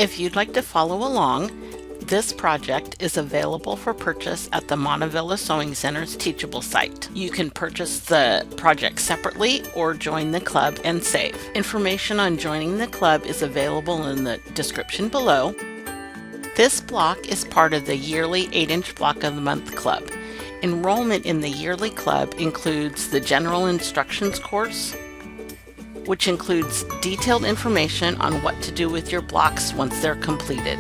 If you'd like to follow along, this project is available for purchase at the Montavilla Sewing Center's Teachable site. You can purchase the project separately or join the club and save. Information on joining the club is available in the description below. This block is part of the yearly 8-inch Block of the Month Club. Enrollment in the yearly club includes the General Instructions course, which includes detailed information on what to do with your blocks once they're completed.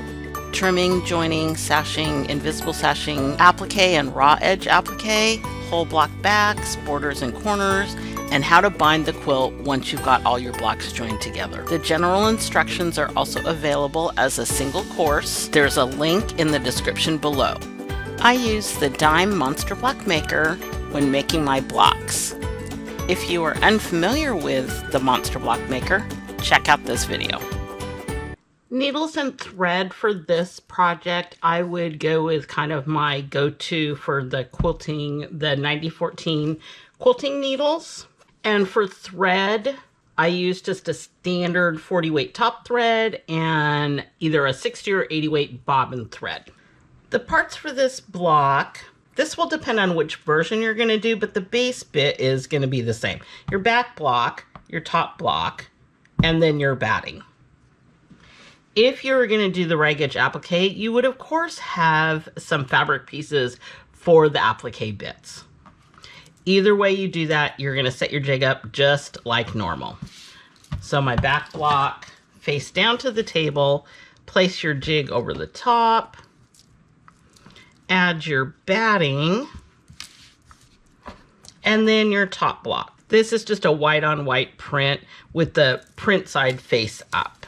Trimming, joining, sashing, invisible sashing, applique and raw edge applique, whole block backs, borders and corners, and how to bind the quilt once you've got all your blocks joined together. The general instructions are also available as a single course. There's a link in the description below. I use the dime monster block maker when making my blocks. If you are unfamiliar with the monster block maker, check out this video. Needles and thread for this project, I would go with kind of my go-to for the quilting, the 9014 quilting needles. And for thread, I use just a standard 40 weight top thread and either a 60 or 80 weight bobbin thread. The parts for this block, this will depend on which version you're going to do, but the base bit is going to be the same. Your back block, your top block, and then your batting. If you were going to do the rag edge applique, you would of course have some fabric pieces for the applique bits. Either way you do that, you're going to set your jig up just like normal. So my back block, face down to the table, place your jig over the top, add your batting, and then your top block. This is just a white on white print with the print side face up.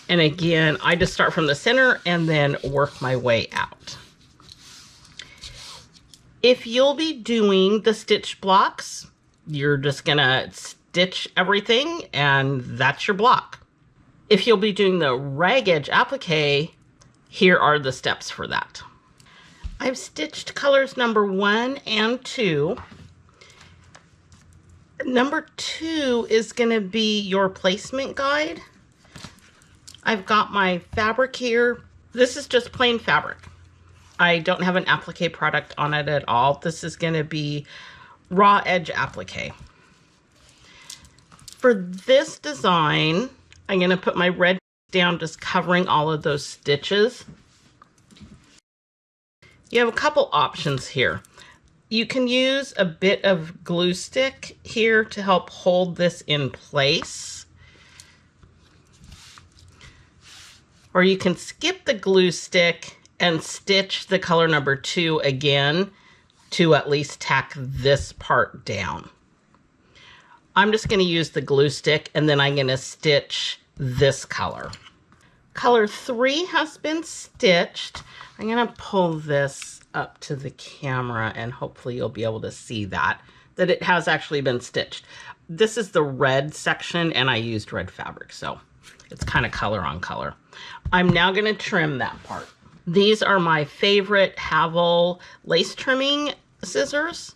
And again, I just start from the center and then work my way out. If you'll be doing the stitch blocks, you're just gonna stitch everything and that's your block. If you'll be doing the rag edge applique, here are the steps for that. I've stitched colors number 1 and 2. Number 2 is gonna be your placement guide. I've got my fabric here. This is just plain fabric. I don't have an applique product on it at all. This is going to be raw edge applique. For this design, I'm going to put my red down, just covering all of those stitches. You have a couple options here. You can use a bit of glue stick here to help hold this in place. Or you can skip the glue stick and stitch the color number 2 again to at least tack this part down. I'm just going to use the glue stick and then I'm going to stitch this color. Color 3 has been stitched. I'm going to pull this up to the camera and hopefully you'll be able to see that it has actually been stitched. This is the red section and I used red fabric, so it's kind of color on color. I'm now going to trim that part. These are my favorite Havel lace trimming scissors.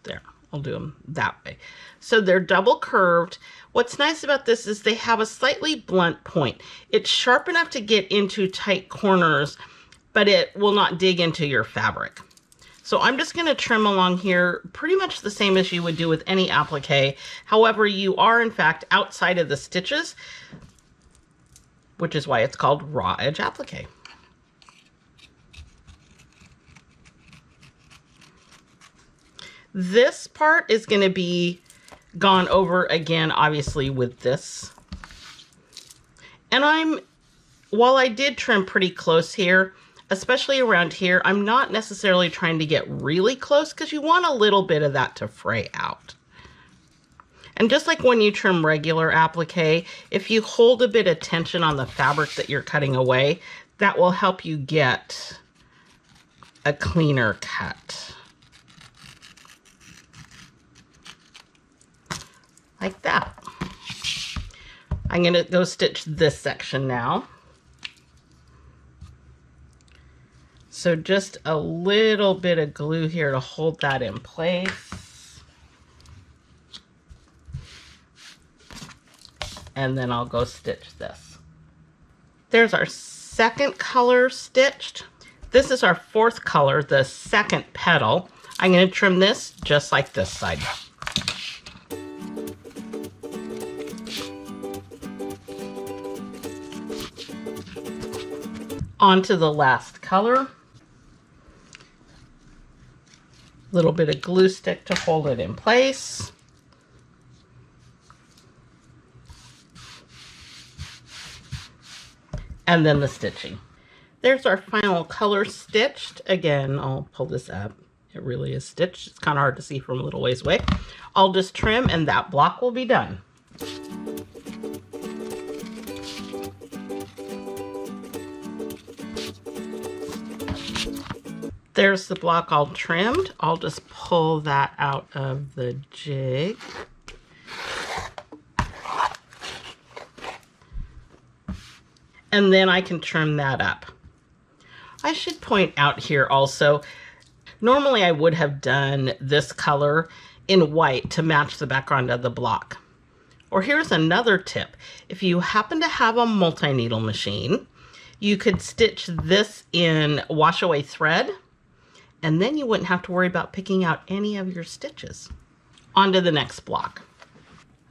There, I'll do them that way. So they're double curved. What's nice about this is they have a slightly blunt point. It's sharp enough to get into tight corners, but it will not dig into your fabric. So I'm just going to trim along here pretty much the same as you would do with any applique. However, you are in fact outside of the stitches, which is why it's called raw edge applique. This part is going to be gone over again, obviously, with this. And while I did trim pretty close here, especially around here, I'm not necessarily trying to get really close because you want a little bit of that to fray out. And just like when you trim regular applique, if you hold a bit of tension on the fabric that you're cutting away, that will help you get a cleaner cut. Like that. I'm going to go stitch this section now. So just a little bit of glue here to hold that in place. and then I'll go stitch this. There's our second color stitched. This is our fourth color, the second petal. I'm going to trim this just like this side. On to the last color. Little bit of glue stick to hold it in place. And then the stitching. There's our final color stitched. Again, I'll pull this up. It really is stitched. It's kind of hard to see from a little ways away. I'll just trim and that block will be done. There's the block all trimmed. I'll just pull that out of the jig. And then I can trim that up. I should point out here also, normally I would have done this color in white to match the background of the block. Or here's another tip. If you happen to have a multi-needle machine, you could stitch this in wash away thread, and then you wouldn't have to worry about picking out any of your stitches. On to the next block.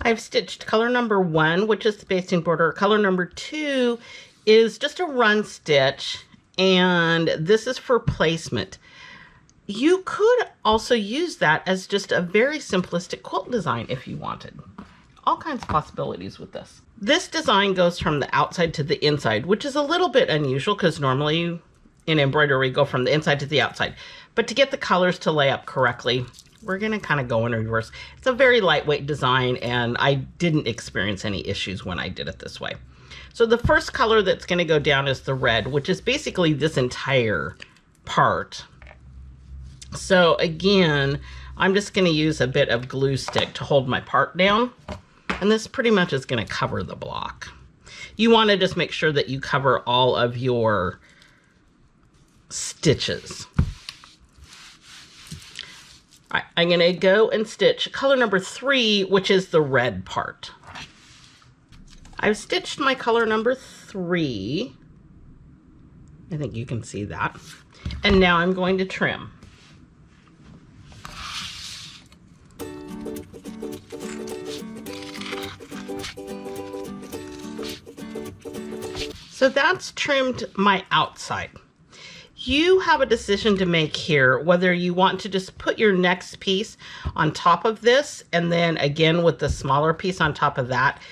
I've stitched color number 1, which is the basting border. Color number 2 is just a run stitch, and this is for placement. You could also use that as just a very simplistic quilt design if you wanted. All kinds of possibilities with this. This design goes from the outside to the inside, which is a little bit unusual because normally in embroidery we go from the inside to the outside. But to get the colors to lay up correctly, we're going to kind of go in reverse. It's a very lightweight design, and I didn't experience any issues when I did it this way. So the first color that's going to go down is the red, which is basically this entire part. So again, I'm just going to use a bit of glue stick to hold my part down. And this pretty much is going to cover the block. You want to just make sure that you cover all of your stitches. All right, I'm going to go and stitch color number 3, which is the red part. I've stitched my color number 3. I think you can see that. And now I'm going to trim. So that's trimmed my outside. You have a decision to make here, whether you want to just put your next piece on top of this, and then again with the smaller piece on top of that.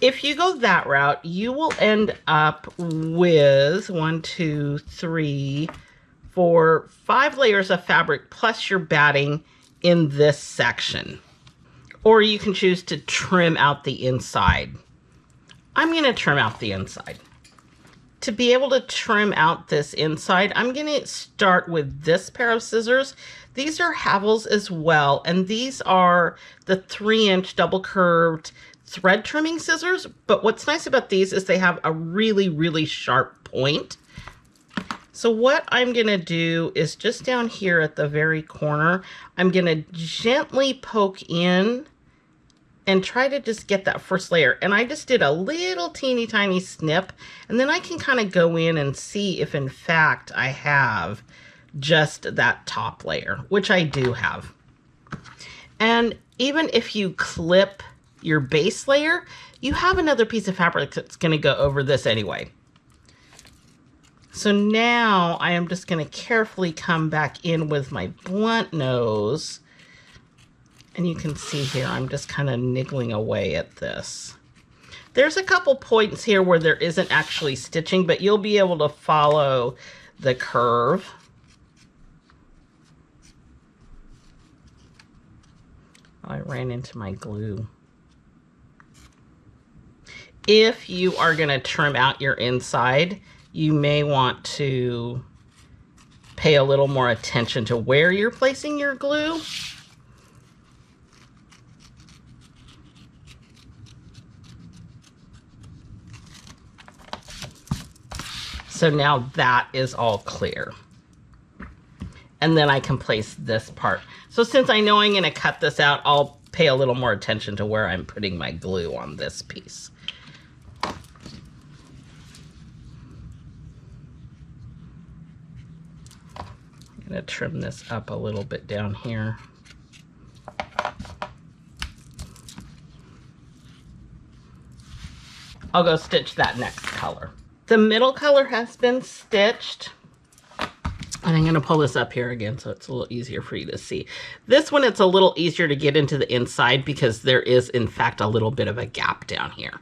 If you go that route, you will end up with 1, 2, 3, 4, 5 layers of fabric plus your batting in this section. Or you can choose to trim out the inside. I'm going to trim out the inside. To be able to trim out this inside, I'm going to start with this pair of scissors. These are Havel's as well, and these are the 3-inch double curved thread trimming scissors. But what's nice about these is they have a really, really sharp point. So what I'm going to do is just down here at the very corner, I'm going to gently poke in and try to just get that first layer. And I just did a little teeny tiny snip, and then I can kind of go in and see if in fact I have just that top layer, which I do have. And even if you clip your base layer, you have another piece of fabric that's going to go over this anyway. So now I am just going to carefully come back in with my blunt nose. And you can see here, I'm just kind of niggling away at this. There's a couple points here where there isn't actually stitching, but you'll be able to follow the curve. I ran into my glue. If you are going to trim out your inside, you may want to pay a little more attention to where you're placing your glue. So now that is all clear. And then I can place this part. So since I know I'm going to cut this out, I'll pay a little more attention to where I'm putting my glue on this piece. I'm going to trim this up a little bit down here. I'll go stitch that next color. The middle color has been stitched. And I'm going to pull this up here again so it's a little easier for you to see. This one, it's a little easier to get into the inside because there is, in fact, a little bit of a gap down here.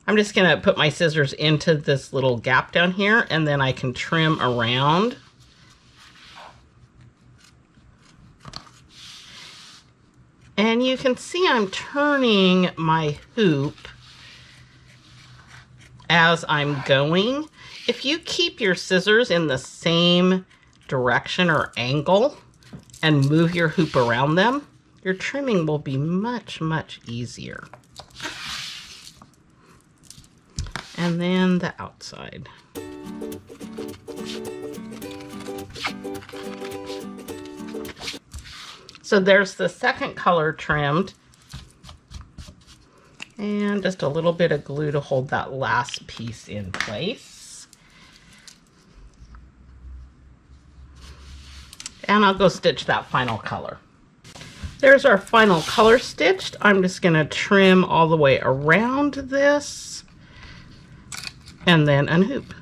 I'm just going to put my scissors into this little gap down here, and then I can trim around. And you can see I'm turning my hoop as I'm going. If you keep your scissors in the same direction or angle and move your hoop around them, your trimming will be much, much easier. And then the outside. So there's the second color trimmed. And just a little bit of glue to hold that last piece in place. And I'll go stitch that final color. There's our final color stitched. I'm just going to trim all the way around this and then unhoop.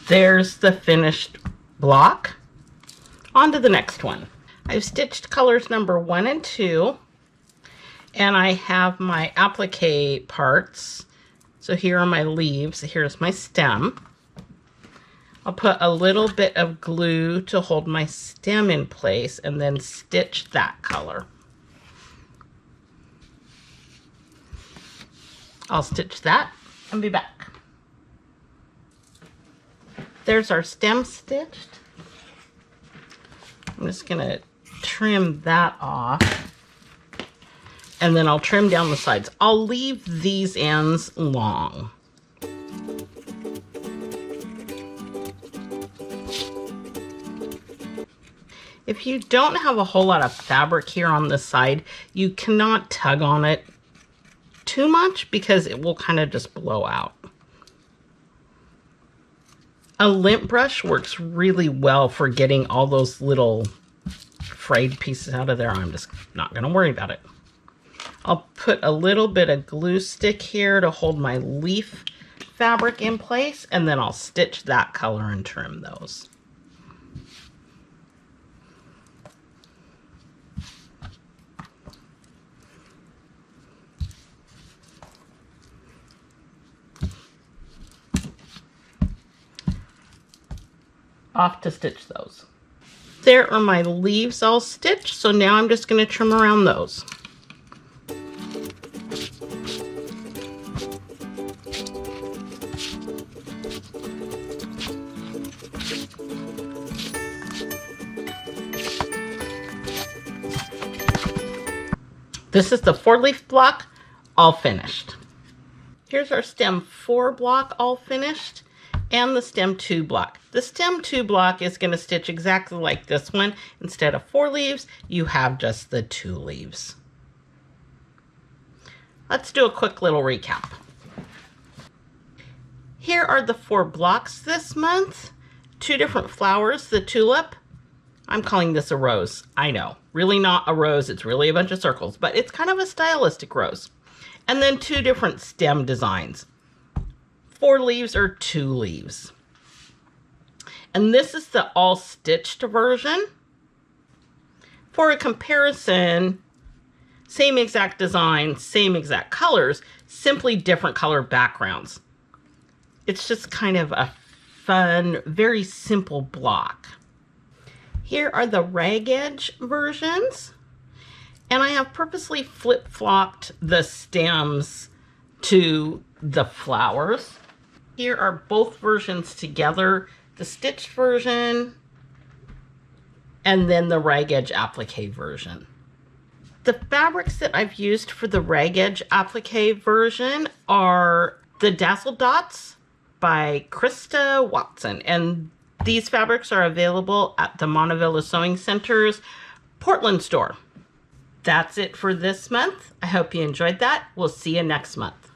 There's the finished block. On to the next one. I've stitched colors number 1 and 2, and I have my applique parts. So here are my leaves. Here's my stem. I'll put a little bit of glue to hold my stem in place and then stitch that color. I'll stitch that and be back. There's our stem stitched. I'm just going to trim that off. And then I'll trim down the sides. I'll leave these ends long. If you don't have a whole lot of fabric here on this side, you cannot tug on it too much because it will kind of just blow out. A lint brush works really well for getting all those little frayed pieces out of there. I'm just not going to worry about it. I'll put a little bit of glue stick here to hold my leaf fabric in place, and then I'll stitch that color and trim those. Off to stitch those. There are my leaves all stitched, so now I'm just going to trim around those. This is the 4-leaf block, all finished. Here's our stem 4 block, all finished, and the stem 2 block. The stem 2 block is going to stitch exactly like this one. Instead of 4 leaves, you have just the 2 leaves. Let's do a quick little recap. Here are the 4 blocks this month. 2 different flowers, the tulip. I'm calling this a rose. I know, really not a rose. It's really a bunch of circles, but it's kind of a stylistic rose. And then 2 different stem designs. 4 leaves or 2 leaves. And this is the all stitched version. For a comparison, same exact design, same exact colors, simply different color backgrounds. It's just kind of a fun, very simple block. Here are the rag edge versions. And I have purposely flip-flopped the stems to the flowers. Here are both versions together, the stitched version and then the rag edge applique version. The fabrics that I've used for the rag edge applique version are the Dazzle Dots by Krista Watson, and these fabrics are available at the Montavilla Sewing Center's Portland store. That's it for this month. I hope you enjoyed that. We'll see you next month.